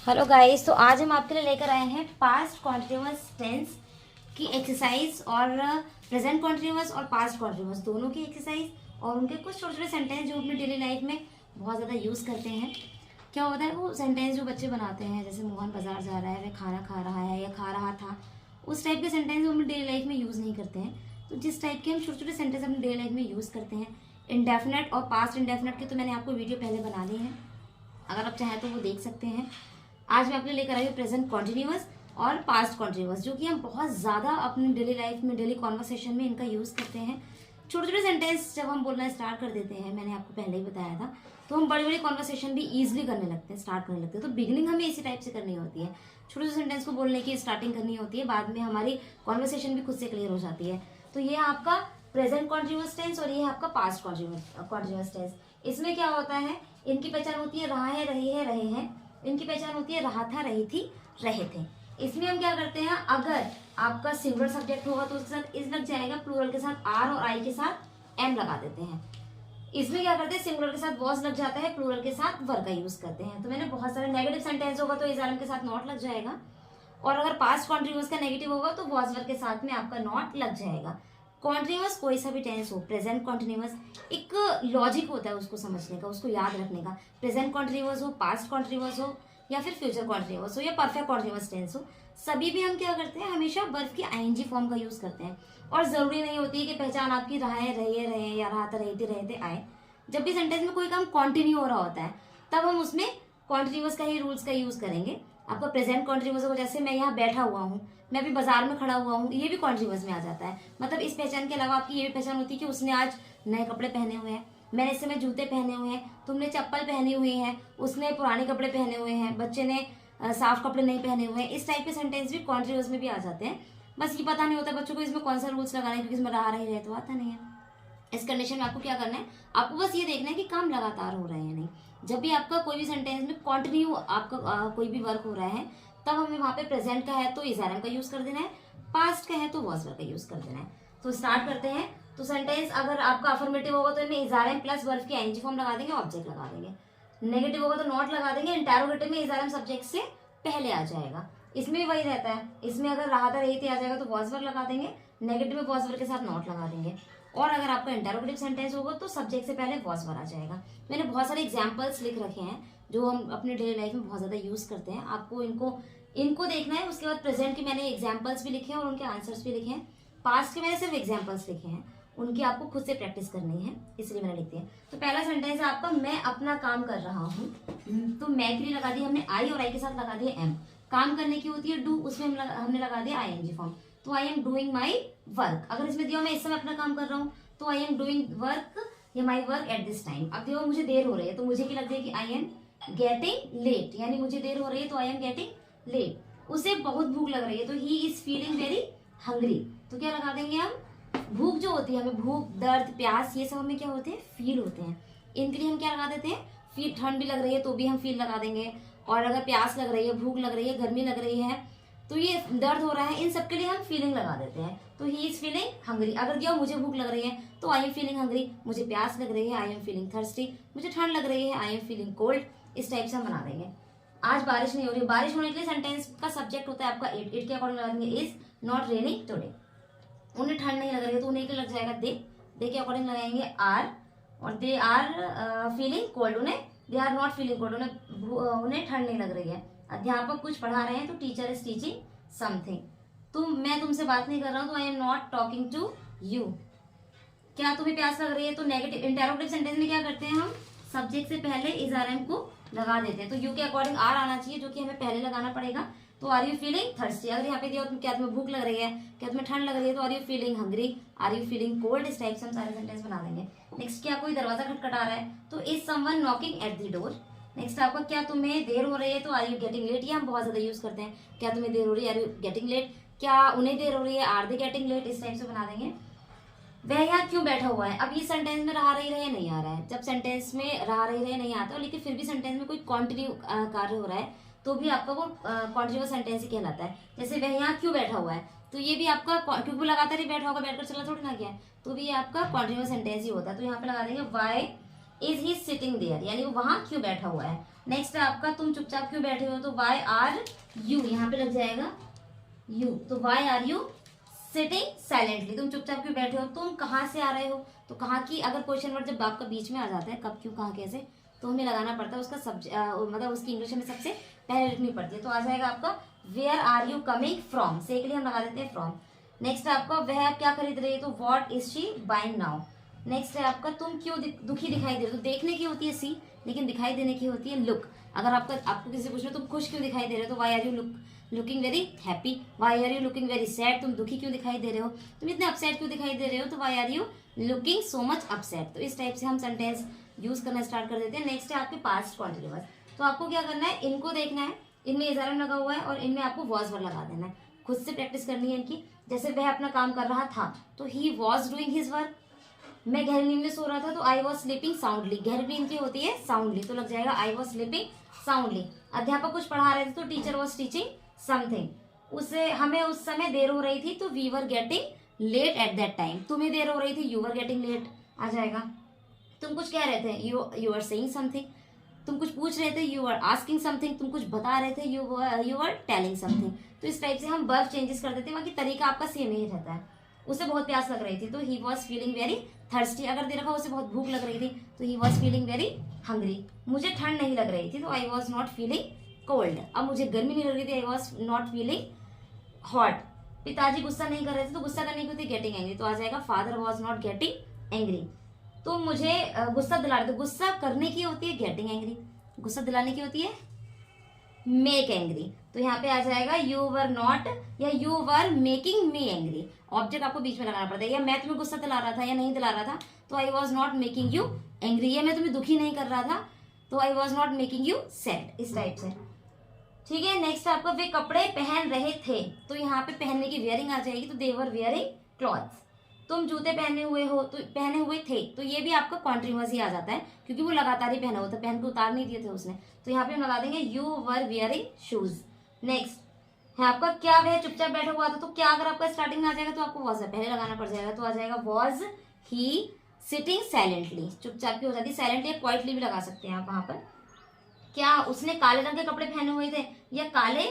Hello guys, तो आज हम आपके लिए लेकर आए हैं पास्ट कॉन्टिन्यूअस टेंस की एक्सरसाइज और प्रेजेंट कॉन्टिन्यूअस और पास्ट कॉन्टिन्यूअस दोनों की एक्सरसाइज और उनके कुछ छोटे छोटे सेंटेंस जो अपनी डेली लाइफ में बहुत ज़्यादा यूज़ करते हैं। क्या होता है वो सेंटेंस जो बच्चे बनाते हैं, जैसे मोहन बाजार जा रहा है, वह खाना खा रहा है या खा रहा था, उस टाइप के सेंटेंस हम डेली लाइफ में यूज़ नहीं करते हैं। तो जिस टाइप के हम छोटे छोटे सेंटेंस अपनी डेली लाइफ में यूज़ करते हैं, इंडेफिनेट और पास्ट इंडेफिनेट के, तो मैंने आपको वीडियो पहले बना दी है, अगर आप चाहें तो वो देख सकते हैं। आज मैं आपके लिए लेकर आई हूँ प्रेजेंट कॉन्टिन्यूअस और पास्ट कॉन्टिन्यूअस, जो कि हम बहुत ज़्यादा अपनी डेली लाइफ में, डेली कॉन्वर्सेशन में इनका यूज़ करते हैं। छोटे छोटे सेंटेंस जब हम बोलना स्टार्ट कर देते हैं, मैंने आपको पहले ही बताया था, तो हम बड़ी बड़ी कॉन्वर्सेशन भी ईजिली करने लगते हैं, स्टार्ट करने लगते हैं। तो बिगिनिंग हमें इसी टाइप से करनी होती है, छोटे छोटे सेंटेंस को बोलने की स्टार्टिंग करनी होती है, बाद में हमारी कॉन्वर्सेशन भी खुद से क्लियर हो जाती है। तो ये आपका प्रेजेंट कॉन्टिन्यूअस टेंस और ये है आपका पास्ट कॉन्टिन्यूअस टेंस। इसमें क्या होता है, इनकी पहचान होती है रहा है, रही है, रहे हैं। इनकी पहचान होती है रहा था, रही थी, रहे थे। इसमें हम क्या करते हैं, अगर आपका सिंगुलर सब्जेक्ट होगा तो उसके साथ इज लग जाएगा, प्लूरल के साथ आर और आई के साथ एम लगा देते हैं। इसमें क्या करते हैं, सिंगुलर के साथ वॉज लग जाता है, प्लूरल के साथ वर का यूज करते हैं। तो मैंने बहुत सारे नेगेटिव सेंटेंस होगा तो इज आर एम के साथ नॉट लग जाएगा, और अगर पास्ट कॉन्टिन्यूअस का नेगेटिव होगा तो वॉज वर के साथ में आपका नॉट लग जाएगा। कॉन्टिन्यूअस कोई सा भी टेंस हो, प्रेजेंट कॉन्टिन्यूअस, एक लॉजिक होता है उसको समझने का, उसको याद रखने का। प्रेजेंट कॉन्टिन्यूअस हो, पास्ट कॉन्टिन्यूअस हो, या फिर फ्यूचर कॉन्टिन्यूअस हो, या परफेक्ट कॉन्टिन्यूअस टेंस हो, सभी भी हम क्या करते हैं, हमेशा वर्ब की आईएनजी फॉर्म का यूज करते हैं। और जरूरी नहीं होती है कि पहचान आपकी रहा है, रही रहे या रहा था, रही थी, रहे थे, आए। जब भी सेंटेंस में कोई काम कॉन्टिन्यू हो रहा होता है, तब हम उसमें कॉन्टिन्यूअस का ही रूल्स का यूज करेंगे। आपका प्रेजेंट कॉन्टिन्यूअस हो, जैसे मैं यहाँ बैठा हुआ हूँ, मैं अभी बाजार में खड़ा हुआ हूँ, ये भी कॉन्टिन्यूअस में आ जाता है। मतलब इस पहचान के अलावा आपकी ये भी पहचान होती है कि उसने आज नए कपड़े पहने हुए हैं, मैंने इस समय जूते पहने हुए हैं, तुमने चप्पल पहनी हुई है, उसने पुराने कपड़े पहने हुए हैं, बच्चे ने साफ कपड़े नहीं पहने हुए हैं। इस टाइप के सेंटेंस भी कॉन्टिन्यूअस में भी आ जाते हैं। बस ये पता नहीं होता बच्चों को इसमें कौन सा रूल्स लगाना है, क्योंकि इसमें रहा रही रहे तो आता नहीं है। इस कंडीशन में आपको क्या करना है, आपको बस ये देखना है कि काम लगातार हो रहे हैं नहीं। जब भी आपका कोई भी सेंटेंस में कंटिन्यू आपका कोई भी वर्क हो रहा है, तब हमें वहां पे प्रेजेंट का है तो इज आर एम का यूज कर देना है, पास्ट का है तो वॉज वर का यूज कर देना है। तो स्टार्ट करते हैं। तो सेंटेंस अगर आपका अफर्मेटिव होगा तो इनमें is are am plus verb की आईएनजी फॉर्म लगा देंगे, ऑब्जेक्ट लगा देंगे। नेगेटिव होगा तो नॉट लगा देंगे। इंटेरोगेटिव में इज आर एम सब्जेक्ट से पहले आ जाएगा। इसमें भी वही रहता है, इसमें अगर रहा था, रही थी आ जाएगा तो वॉज वर लगा देंगे, नेगेटिव में वॉज वर के साथ नॉट लगा देंगे। और अगर आपका इंटरोगेटिव सेंटेंस होगा तो सब्जेक्ट से पहले वॉज वर आ जाएगा। मैंने बहुत सारे एग्जांपल्स लिख रखे हैं जो हम अपने डेली लाइफ में बहुत ज्यादा यूज करते हैं। आपको इनको इनको देखना है। उसके बाद प्रेजेंट के मैंने एग्जांपल्स भी लिखे हैं और उनके आंसर्स भी लिखे हैं। पास्ट के मैंने सिर्फ एग्जांपल्स लिखे हैं, उनकी आपको खुद से प्रैक्टिस करनी है, इसलिए मैंने लिख दिया। तो पहला सेंटेंस है आपका, मैं अपना काम कर रहा हूँ। तो मैं के लिए लगा दिया हमने आई, और आई के साथ लगा दिया एम। काम करने की होती है डू, उसमें हमने लगा दिया आईएनजी फॉर्म। तो I am doing my work. अगर इसमें दिया मैं इस समय अपना काम कर रहा हूँ, तो आई एम डूइंग वर्क या my work at this time. अब देखो मुझे देर हो रही है, तो मुझे क्या लग जाएगी, आई एम गेटिंग लेट, यानी मुझे देर हो रही है तो आई एम गेटिंग लेट। उसे बहुत भूख लग रही है तो he is feeling very hungry. तो क्या लगा देंगे हम, भूख जो होती है हमें, भूख, दर्द, प्यास, ये सब हमें क्या होते हैं, फील होते हैं। इनके लिए हम क्या लगा देते हैं, फील। ठंड भी लग रही है तो भी हम फील लगा देंगे, और अगर प्यास लग रही है, भूख लग रही है, गर्मी लग रही है, तो ये दर्द हो रहा है, इन सबके लिए हम फीलिंग लगा देते हैं। तो ही इज फीलिंग हंग्री। अगर दिया मुझे भूख लग रही है तो आई एम फीलिंग हंग्री, मुझे प्यास लग रही है आई एम फीलिंग थर्स्टी, मुझे ठंड लग रही है आई एम फीलिंग कोल्ड। इस टाइप से हम बना देंगे। आज बारिश नहीं हो रही, बारिश होने के लिए सेंटेंस का सब्जेक्ट होता है आपका इट। इट के अकॉर्डिंग लगा देंगे इज नॉट रेनिंग टुडे। उन्हें ठंड नहीं लग रही है तो उन्हें क्या लग जाएगा, दे के अकॉर्डिंग लगाएंगे आर, और दे आर फीलिंग कोल्ड, उन्हें they are not feeling cold, उन्हें ठंड नहीं लग रही है। अध्यापक कुछ पढ़ा रहे हैं तो टीचर इज टीचिंग समथिंग। मैं तुमसे बात नहीं कर रहा हूं तो I am not talking to you. क्या तुम्हें प्यास लग रही है, तो नेगेटिव इंटेरोगेटिव सेंटेंस में क्या करते हैं हम, सब्जेक्ट से पहले इज आर एम को लगा देते हैं। तो यू के अकॉर्डिंग आर आना चाहिए, जो कि हमें पहले लगाना पड़ेगा। तो आर यू फीलिंग थर्स्टी। अगर यहाँ पे दिया क्या तुम्हें भूख लग रही है, क्या तुम्हें ठंड लग रही है, तो are you feeling hungry, are you feeling cold. इस टाइप से हम सारे सेंटेंस बना देंगे। नेक्स्ट, क्या कोई दरवाजा खटखटा रहा है, तो is someone knocking at the door. Next आपका, क्या तुम्हें देर हो रही है, तो आर यू गेटिंग लेट। ये हम बहुत ज्यादा यूज करते हैं, क्या तुम्हें देर हो रही है, आर यू गेटिंग लेट। क्या उन्हें देर हो रही है, आर दे गेटिंग लेट। इस टाइप से बना देंगे। वह यहाँ क्यों बैठा हुआ है। अब ये सेंटेंस में रहा रही रहे नहीं आ रहा है। जब सेंटेंस में रहा रही रहे नहीं आता, लेकिन फिर भी सेंटेंस में कोई कॉन्टिन्यू कार्य हो रहा है, तो भी आपका वो कॉन्टिन्यूअस सेंटेंस ही कहलाता है। जैसे वह यहाँ क्यों बैठा हुआ है, तो ये भी आपका, क्योंकि लगातार ही बैठा होगा, बैठकर चला थोड़ी ना गया, तो भी ये आपका कॉन्टिन्यूअस सेंटेंस ही होता है। तो यहाँ पे लगा देंगे why is he sitting there, यानी वो वहां क्यों बैठा हुआ है। नेक्स्ट है आपका तुम चुपचाप क्यों बैठे हो, तो वाई आर यू, यहाँ पे लग जाएगा यू, तो why are you sitting silently, तुम चुपचाप क्यों बैठे हो। तुम कहाँ से आ रहे हो, तो कहाँ की अगर क्वेश्चन वर्ड जब आपका बीच में आ जाता है, कब क्यों कहाँ कैसे, तो हमें लगाना पड़ता है उसका मतलब उसकी इंग्लिश में सबसे पहले लिखनी पड़ती है। तो आ जाएगा आपका where are you coming from, से के लिए हम लगा देते हैं फ्रॉम। नेक्स्ट है आपका वह आप क्या खरीद रही है, तो what is she buying now. Next है आपका तुम क्यों दुखी दिखाई दे रहे हो, तो देखने की होती है सी, लेकिन दिखाई देने की होती है लुक। अगर आपको किसी से पूछना तुम खुश क्यों दिखाई दे रहे हो, तो why are you looking very happy. Why are you looking very sad, तुम दुखी क्यों दिखाई दे रहे हो, तुम इतने अपसेट क्यों दिखाई दे रहे हो, तो why are you looking so much upset. तो इस टाइप से हम सेंटेंस यूज करना स्टार्ट कर देते हैं। नेक्स्ट है आपके पास्ट कॉन्टिन्यूअस, तो आपको क्या करना है, इनको देखना है, इनमें इज़ारम लगा हुआ है और इनमें आपको वॉज वर्ड लगा देना है। खुद से प्रैक्टिस करनी है इनकी। जैसे वह अपना काम कर रहा था, तो he was doing his work. मैं गहरी नींद में सो रहा था, तो आई वॉज स्लीपिंग साउंडली। गहरी नींद की होती है साउंडली, तो लग जाएगा आई वॉज स्लीपिंग साउंडली। अध्यापक कुछ पढ़ा रहे थे, तो टीचर वॉज टीचिंग समथिंग। उसे हमें उस समय देर हो रही थी, तो we were getting late at that time. तुम्हें देर हो रही थी, यू वर गेटिंग लेट आ जाएगा। तुम कुछ कह रहे थे, यू आर सेइंग समथिंग। तुम कुछ पूछ रहे थे, यू आर आस्किंग समथिंग। तुम कुछ बता रहे थे, यू आर टेलिंग समथिंग। तो इस टाइप से हम वर्ब चेंजेस कर देते हैं, बाकी तरीका आपका सेम ही रहता है। उसे बहुत प्यास लग रही थी, तो he was feeling very thirsty. अगर दे रखा उसे बहुत भूख लग रही थी, तो he was feeling very hungry. मुझे ठंड नहीं लग रही थी, तो I was not feeling cold. अब मुझे गर्मी नहीं लग रही थी, I was not feeling hot. पिताजी गुस्सा नहीं कर रहे थे, तो गुस्सा करने की होती गेटिंग एंग्री, तो आ जाएगा father was not getting angry. तो मुझे गुस्सा दिला रहे थे, गुस्सा करने की होती है गेटिंग एंग्री, गुस्सा दिलाने की होती है मेक एंग्री। तो यहाँ पे आ जाएगा यू वर नॉट या you were making me angry. Object आपको बीच में लगाना पड़ता है, या मैं तुम्हें गुस्सा दिला रहा था या नहीं दिला रहा था, तो I was not making you angry. या मैं तुम्हें दुखी नहीं कर रहा था, तो I was not making you sad. इस टाइप से, ठीक है। नेक्स्ट आपका वे कपड़े पहन रहे थे, तो यहाँ पे पहनने की वेयरिंग आ जाएगी, तो दे वर वेयरिंग क्लॉथ्स। तुम जूते पहने हुए हो, तो पहने हुए थे, तो ये भी आपका कॉन्टिन्यूअस ही आ जाता है, क्योंकि वो लगातार ही पहना हुआ था, पहन के उतार नहीं दिए थे उसने। तो यहाँ पे हम लगा देंगे you were wearing shoes. Next है आपका क्या वह चुपचाप बैठा हुआ था, तो क्या अगर आपका स्टार्टिंग में आ जाएगा, तो आपको वॉज पहले लगाना पड़ जाएगा, तो आ जाएगा वॉज ही सिटिंग साइलेंटली। चुपचाप की हो जाती है, साइलेंटली या क्वाइटली भी लगा सकते हैं आप वहां पर। क्या उसने काले रंग के कपड़े पहने हुए थे, या काले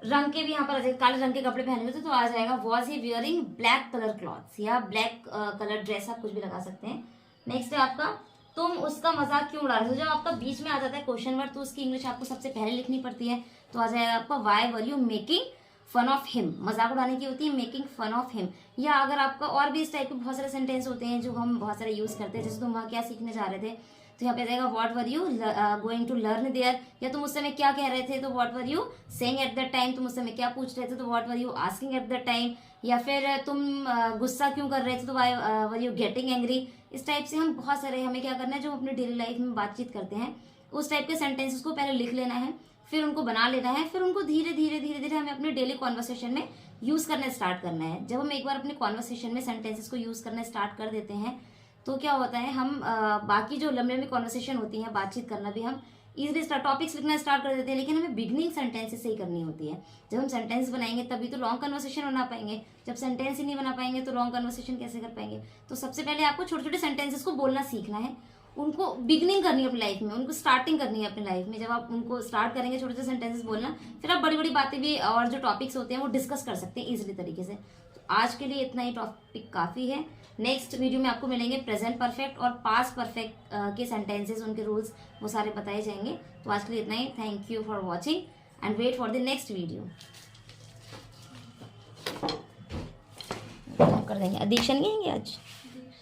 रंग के भी यहाँ पर आ जाएगा, काले रंग के कपड़े पहने हुए थे, तो आ जाएगा was he wearing black colour clothes, या ब्लैक कलर ड्रेस, आप कुछ भी लगा सकते हैं। नेक्स्ट है आपका तुम उसका मजाक क्यों उड़ा रहे हो। जब आपका बीच में आ जाता है क्वेश्चन वर्ड, तो उसकी इंग्लिश आपको सबसे पहले लिखनी पड़ती है, तो आ जाएगा आपका why were you making fun of him. मजाक उड़ाने की होती है मेकिंग फन ऑफ हिम। या अगर आपका और भी इस टाइप के बहुत सारे सेंटेंस होते हैं जो हम बहुत सारे यूज करते हैं, जैसे तुम वहाँ क्या सीखने जा रहे थे, तो यहाँ पे जाएगा what were you going to learn there. या तुम उस समय क्या कह रहे थे, तो what were you saying at that time. तुम उस समय क्या पूछ रहे थे, तो what were you asking at that time. या फिर तुम गुस्सा क्यों कर रहे थे, तो why were you getting angry. इस टाइप से हम बहुत सारे, हमें क्या करना है, जो अपने डेली लाइफ में बातचीत करते हैं उस टाइप के सेंटेंसेस को पहले लिख लेना है, फिर उनको बना लेना है, फिर उनको धीरे धीरे धीरे धीरे हमें अपने डेली कॉन्वर्सेशन में यूज करना स्टार्ट करना है। जब हम एक बार अपने कॉन्वर्सेशन में सेंटेंसेस को यूज करना स्टार्ट कर देते हैं, तो क्या होता है, हम बाकी जो लंबे लंबी कॉन्वर्सेशन होती है, बातचीत करना भी हम इजीली टॉपिक्स लिखना स्टार्ट कर देते हैं। लेकिन हमें बिगनिंग सेंटेंसेस से ही करनी होती है। जब हम सेंटेंस बनाएंगे तभी तो लॉन्ग कन्वर्सेशन बना पाएंगे। जब सेंटेंस ही नहीं बना पाएंगे तो लॉन्ग कन्वर्सेशन कैसे कर पाएंगे। तो सबसे पहले आपको छोटे छोटे सेंटेंसेस को बोलना सीखना है, उनको बिगनिंग करनी है अपनी लाइफ में, उनको स्टार्टिंग करनी है अपनी लाइफ में। जब आप उनको स्टार्ट करेंगे छोटे छोटे सेंटेंसेस बोलना, फिर आप बड़ी बड़ी बातें भी और जो टॉपिक्स होते हैं वो डिस्कस कर सकते हैं इजीली तरीके से। तो आज के लिए इतना ही टॉपिक काफ़ी है। नेक्स्ट वीडियो में आपको मिलेंगे प्रेजेंट परफेक्ट और पास्ट परफेक्ट के सेंटेंसेस, उनके रूल्स वो सारे बताए जाएंगे। तो आज के लिए इतना ही। Thank you for watching and wait for the next video. कर देंगे, एडिशन नहीं है आज।